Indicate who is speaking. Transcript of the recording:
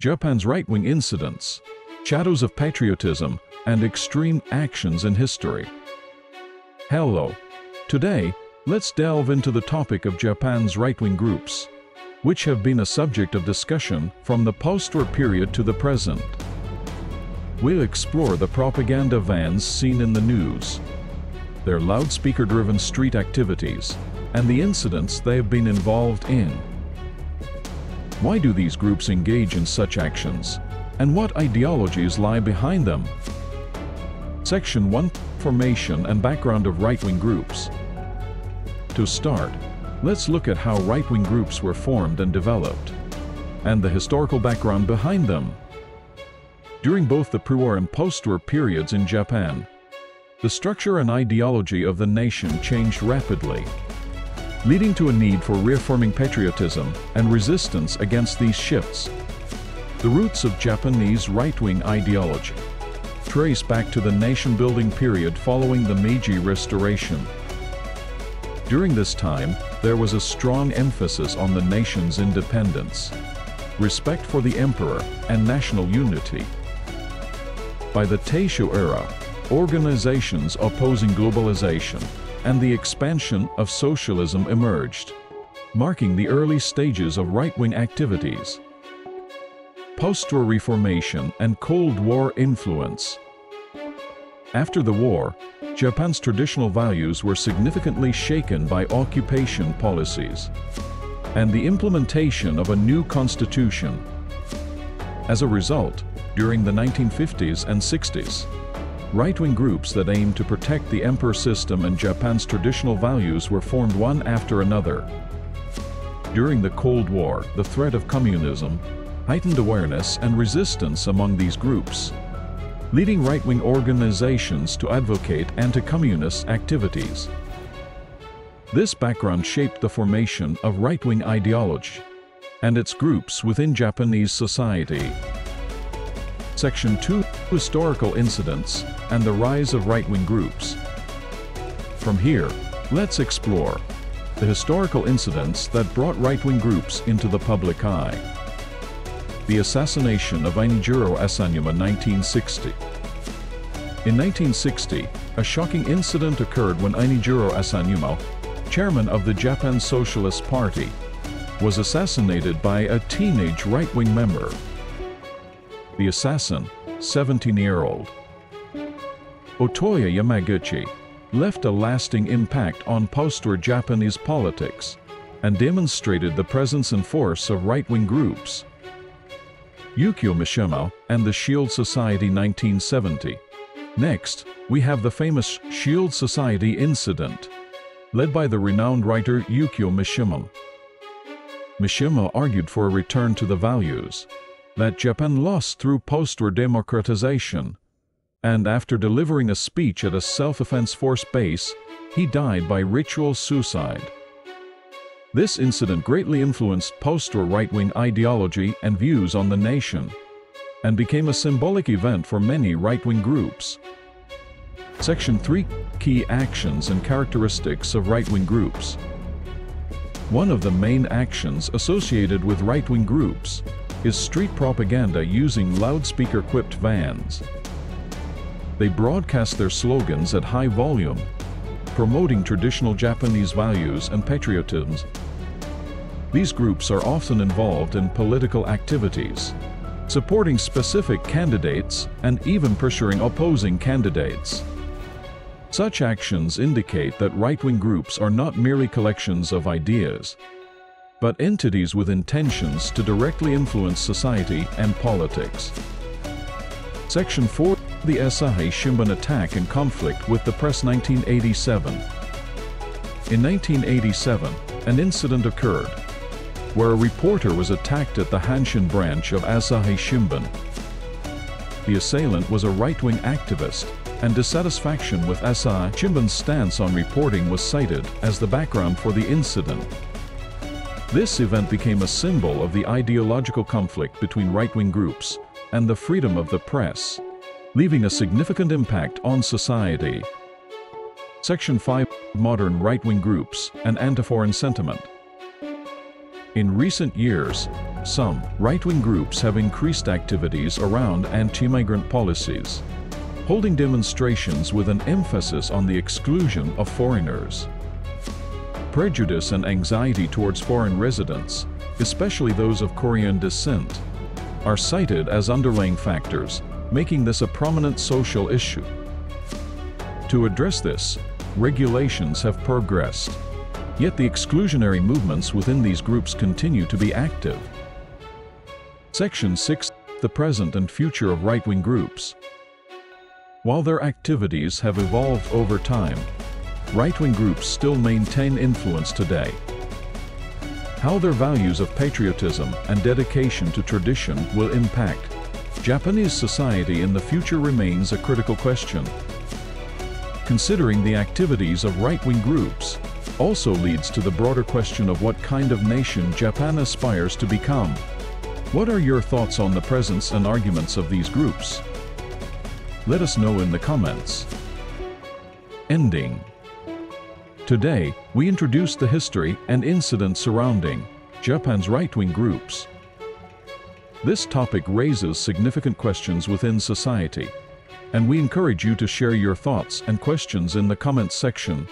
Speaker 1: Japan's right-wing incidents, shadows of patriotism, and extreme actions in history. Hello. Today, let's delve into the topic of Japan's right-wing groups, which have been a subject of discussion from the post-war period to the present. We'll explore the propaganda vans seen in the news, their loudspeaker-driven street activities, and the incidents they have been involved in. Why do these groups engage in such actions, and what ideologies lie behind them? Section 1: Formation and Background of Right-Wing Groups. To start, let's look at how right-wing groups were formed and developed, and the historical background behind them. During both the pre-war and post-war periods in Japan, the structure and ideology of the nation changed rapidly, leading to a need for reaffirming patriotism and resistance against these shifts. The roots of Japanese right-wing ideology trace back to the nation-building period following the Meiji Restoration. During this time, there was a strong emphasis on the nation's independence, respect for the emperor, and national unity. By the Taisho era, organizations opposing globalization and the expansion of socialism emerged, marking the early stages of right-wing activities. Post-war Reformation and Cold War influence. After the war, Japan's traditional values were significantly shaken by occupation policies and the implementation of a new constitution. As a result, during the 1950s and 60s, right-wing groups that aimed to protect the emperor system and Japan's traditional values were formed one after another. During the Cold War, the threat of communism heightened awareness and resistance among these groups, leading right-wing organizations to advocate anti-communist activities. This background shaped the formation of right-wing ideology and its groups within Japanese society. Section 2: Historical Incidents and the Rise of Right-Wing Groups. From here, let's explore the historical incidents that brought right-wing groups into the public eye. The assassination of Einijiro Asanyuma, 1960. In 1960, a shocking incident occurred when Einijiro Asanyuma, chairman of the Japan Socialist Party, was assassinated by a teenage right-wing member. The assassin, 17-year-old Otoya Yamaguchi, left a lasting impact on post-war Japanese politics and demonstrated the presence and force of right-wing groups. Yukio Mishima and the Shield Society, 1970. Next, we have the famous Shield Society incident, led by the renowned writer Yukio Mishima. Mishima argued for a return to the values that Japan lost through post-war democratization, and after delivering a speech at a self-defense force base, he died by ritual suicide. This incident greatly influenced post-war right-wing ideology and views on the nation, and became a symbolic event for many right-wing groups. Section 3: Key Actions and Characteristics of Right-Wing Groups. One of the main actions associated with right-wing groups is street propaganda using loudspeaker-equipped vans. They broadcast their slogans at high volume, promoting traditional Japanese values and patriotism. These groups are often involved in political activities, supporting specific candidates and even pressuring opposing candidates. Such actions indicate that right-wing groups are not merely collections of ideas, but entities with intentions to directly influence society and politics. Section 4: The Asahi Shimbun Attack and Conflict with the Press, 1987. In 1987, an incident occurred where a reporter was attacked at the Hanshin branch of Asahi Shimbun. The assailant was a right-wing activist, and dissatisfaction with Asahi Shimbun's stance on reporting was cited as the background for the incident. This event became a symbol of the ideological conflict between right-wing groups and the freedom of the press, leaving a significant impact on society. Section 5: Modern right-wing groups and anti-foreign sentiment. In recent years, some right-wing groups have increased activities around anti-migrant policies, holding demonstrations with an emphasis on the exclusion of foreigners. Prejudice and anxiety towards foreign residents, especially those of Korean descent, are cited as underlying factors, making this a prominent social issue. To address this, regulations have progressed, yet the exclusionary movements within these groups continue to be active. Section 6. The present and future of right-wing groups. While their activities have evolved over time, right-wing groups still maintain influence today. How their values of patriotism and dedication to tradition will impact Japanese society in the future remains a critical question. Considering the activities of right-wing groups also leads to the broader question of what kind of nation Japan aspires to become. What are your thoughts on the presence and arguments of these groups? Let us know in the comments. Ending. Today, we introduced the history and incidents surrounding Japan's right-wing groups. This topic raises significant questions within society, and we encourage you to share your thoughts and questions in the comments section.